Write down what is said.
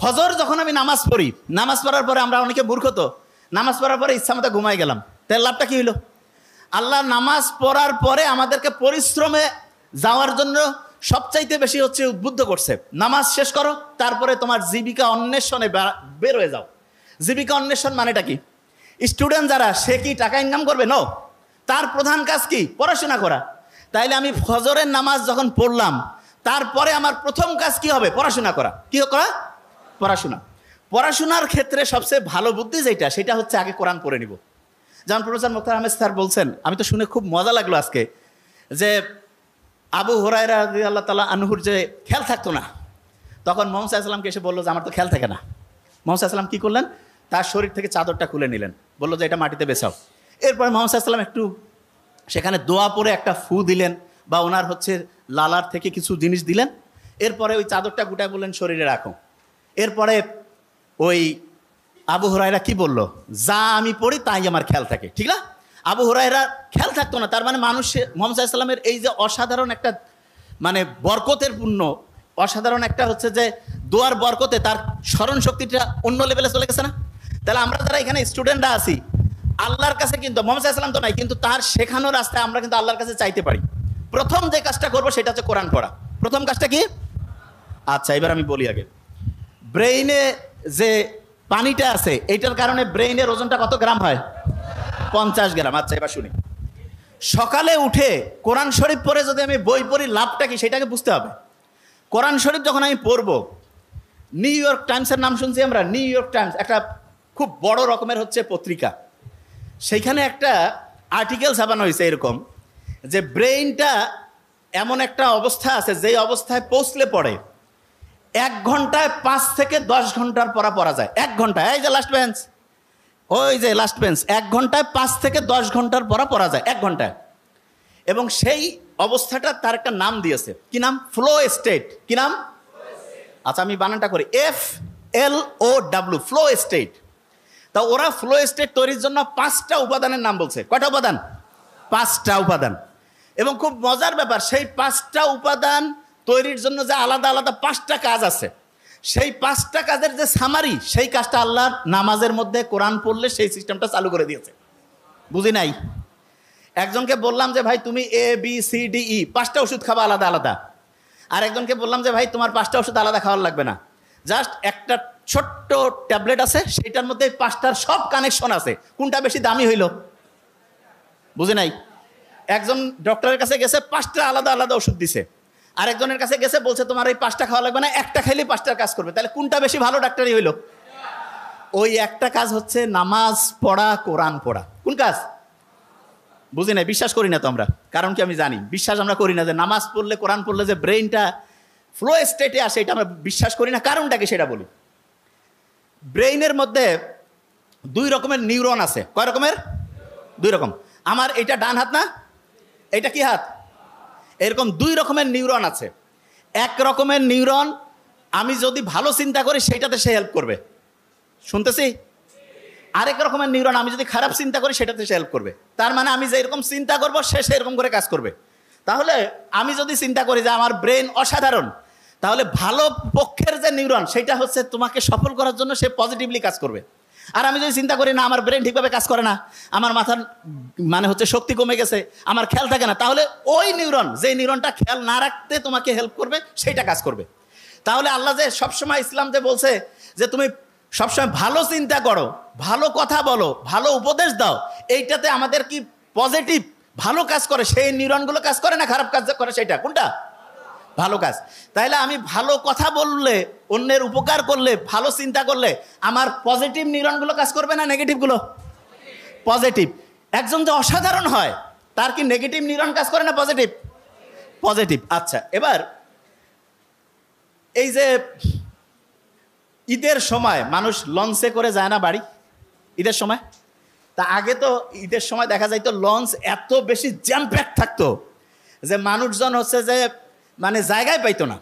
ফজর যখন আমি নামাজ পড়ি, নামাজ পড়ার পরে আমরা অনেকে মূর্খ, তো নামাজ পড়ার পরে ইচ্ছা মতো ঘুমাই গেলাম, তার লাভটা কি হলো? আল্লাহ নামাজ পড়ার পরে আমাদেরকে পরিশ্রমে যাওয়ার জন্য সবচাইতে বেশি হচ্ছে উদ্বুদ্ধ করছে। নামাজ শেষ করো, তারপরে তোমার জীবিকা অন্বেষণে বের হয়ে যাও। জীবিকা অন্বেষণ মানেটা কি? স্টুডেন্ট যারা, সে কি টাকা ইনকাম করবে? নো, তার প্রধান কাজ কি? পড়াশোনা করা। তাইলে আমি ফজরের নামাজ যখন পড়লাম, তারপরে আমার প্রথম কাজ কি হবে? পড়াশোনা করা। কি করা? পড়াশোনা। পড়াশোনার ক্ষেত্রে সবচেয়ে ভালো বুদ্ধি যেটা, সেটা হচ্ছে আগে কোরআন পড়ে নিব। যেমন প্রফেসর মুখতার আহমেদ স্যার বলছেন, আমি তো শুনে খুব মজা লাগলো আজকে, যে আবু হুরায়রা রাদিয়াল্লাহু তাআলা আনহুর যে খেয়াল থাকতো না, তখন মুহাম্মদ সাল্লাল্লাহু আলাইহি ওয়াসাল্লামকে এসে বললো যে আমার তো খেয়াল থাকে না। মুহাম্মদ সাল্লাল্লাহু আলাইহি ওয়াসাল্লাম কি করলেন? তার শরীর থেকে চাদরটা খুলে নিলেন, বললো যে এটা মাটিতে বেছাও। এরপরে মুহাম্মদ সাল্লাল্লাহু আলাইহি ওয়াসাল্লাম একটু সেখানে দোয়া পরে একটা ফু দিলেন, বা ওনার হচ্ছে লালার থেকে কিছু জিনিস দিলেন। এরপরে ওই চাদরটা গোটায় বললেন শরীরে রাখো। এরপরে ওই আবু হুরায়রা কি বললো? যা আমি পড়ি তাই আমার খেয়াল থাকে, ঠিক না? আবু হুরায়রা খেয়াল থাকতো না, তার মানে মানুষের মুহাম্মদ সাল্লাল্লাহু আলাইহি ওয়াসাল্লামের এই যে অসাধারণ একটা মানে বরকতের পূর্ণ অসাধারণ একটা হচ্ছে যে দোয়ার বরকতে তার স্মরণ শক্তিটা অন্য লেভেলে চলে গেছে না? তাহলে আমরা যারা এখানে স্টুডেন্টরা আছি, আল্লাহর কাছে কিন্তু মুহাম্মদ সাল্লাল্লাহু আলাইহি ওয়াসাল্লাম তো নাই, কিন্তু তার শেখানোর রাস্তায় আমরা কিন্তু আল্লাহর কাছে চাইতে পারি। প্রথম যে কাজটা করবো সেটা হচ্ছে কোরআন পড়া। প্রথম কাজটা কি? আচ্ছা, এবার আমি বলি আগে। ব্রেইনে যে পানিটা আছে, এইটার কারণে ব্রেইনের ওজনটা কত গ্রাম হয়? 50 গ্রাম। আচ্ছা, এবার শুনি। সকালে উঠে কোরআন শরীফ পড়ে যদি আমি বই পড়ি, লাভটা কি সেটাকে বুঝতে হবে। কোরআন শরীফ যখন আমি পড়বো, নিউ ইয়র্ক টাইমসের নাম শুনছি আমরা। নিউ ইয়র্ক টাইমস একটা খুব বড় রকমের হচ্ছে পত্রিকা। সেইখানে একটা আর্টিকেল ছাপানো হয়েছে এরকম, যে ব্রেইনটা এমন একটা অবস্থা আছে, যেই অবস্থায় পৌঁছলে পড়ে 1 ঘন্টায় 5 থেকে 10 ঘন্টার পড়া যায়। 1 ঘন্টায়, এই যে লাস্ট বেঞ্চ, ওই যে লাস্ট বেঞ্চ, 1 ঘন্টায় 5 থেকে 10 ঘন্টার পড়া যায় 1 ঘন্টায়। এবং সেই অবস্থাটা তার একটা নাম দিয়েছে। কি নাম? Flow state. কি নাম? আচ্ছা, আমি বানানটা করি, FLOW, ফ্লো স্টেট। তা ওরা ফ্লো স্টেট তৈরির জন্য 5টা উপাদানের নাম বলছে। কয়টা উপাদান? 5টা উপাদান। এবং খুব মজার ব্যাপার, সেই 5টা উপাদান তৈরির জন্য যে আলাদা আলাদা 5টা কাজ আছে, সেই 5টা কাজের যে সামারি, সেই কাজটা আল্লাহ নামাজের মধ্যে কোরআন পড়লে সেই সিস্টেমটা চালু করে দিয়েছে। বুঝি নাই? একজনকে বললাম যে ভাই তুমি ABCDE 5টা ওষুধ খাবা আলাদা আলাদা, আর একজনকে বললাম যে ভাই তোমার 5টা ওষুধ আলাদা খাওয়ার লাগবে না, জাস্ট একটা ছোট্ট ট্যাবলেট আছে, সেইটার মধ্যে 5টার সব কানেকশন আছে, কোনটা বেশি দামি হইল? বুঝি নাই? একজন ডক্টরের কাছে গেছে, 5টা আলাদা আলাদা ওষুধ দিছে। আরেকজনের কাছে গেছে, বলছে তোমার এই 5টা খাওয়া লাগবে না, একটা খাইলে 5টার কাজ করবে। তাহলে কোনটা বেশি ভালো ডাক্তারই হইল? ওই একটা কাজ হচ্ছে নামাজ পড়া, কোরআন পড়া। কোন কাজ? বুঝি নাই, বিশ্বাস করি না তো আমরা। কারণ কি? আমি জানি বিশ্বাস আমরা করি না যে নামাজ পড়লে, কোরআন পড়লে যে ব্রেইনটা ফ্লো স্টেটে আসে, এটা আমরা বিশ্বাস করি না। কারণটা কি সেটা বলি। ব্রেইনের মধ্যে 2 রকমের নিউরন আছে। কয় রকমের? 2 রকম। আমার এটা ডান হাত না, এটা কি হাত? এরকম 2 রকমের নিউরন আছে। এক রকমের নিউরন আমি যদি ভালো চিন্তা করি সেটাতে সে হেল্প করবে, শুনতেছি। আরেক রকমের নিউরন আমি যদি খারাপ চিন্তা করি সেটাতে সে হেল্প করবে। তার মানে আমি যে এরকম চিন্তা করবো, সে সেরকম করে কাজ করবে। তাহলে আমি যদি চিন্তা করি যে আমার ব্রেন অসাধারণ, তাহলে ভালো পক্ষের যে নিউরন, সেটা হচ্ছে তোমাকে সফল করার জন্য সে পজিটিভলি কাজ করবে। আর আমি যদি চিন্তা করি না আমার ব্রেন ঠিকভাবে কাজ করে না, আমার মাথার মানে হচ্ছে শক্তি কমে গেছে, আমার খেয়াল থাকে না, তাহলে ওই নিউরন, যে নিউরনটা খেয়াল না রাখতে তোমাকে হেল্প করবে, সেইটা কাজ করবে। তাহলে আল্লাহ যে সবসময় ইসলাম যে বলছে যে তুমি সবসময় ভালো চিন্তা করো, ভালো কথা বলো, ভালো উপদেশ দাও, এইটাতে আমাদের কি পজিটিভ ভালো কাজ করে, সেই নিউরনগুলো কাজ করে না খারাপ কাজ করে? সেটা কোনটা? ভালো কাজ। তাইলে আমি ভালো কথা বললে, অন্যের উপকার করলে, ভালো চিন্তা করলে আমার পজিটিভ নিউরনগুলো কাজ করবে না নেগেটিভগুলো? পজিটিভ। একজন যে অসাধারণ হয়, তার কি নেগেটিভ নিউরন কাজ করে না পজিটিভ? পজিটিভ। আচ্ছা, এবার এই যে ঈদের সময় মানুষ লঞ্চে করে যায় না বাড়ি, ঈদের সময়? তা আগে তো ঈদের সময় দেখা যাইতো লঞ্চ এত বেশি জ্যাম প্যাক থাকতো যে মানুষজন হচ্ছে যে মানে জায়গায় পাইতো না।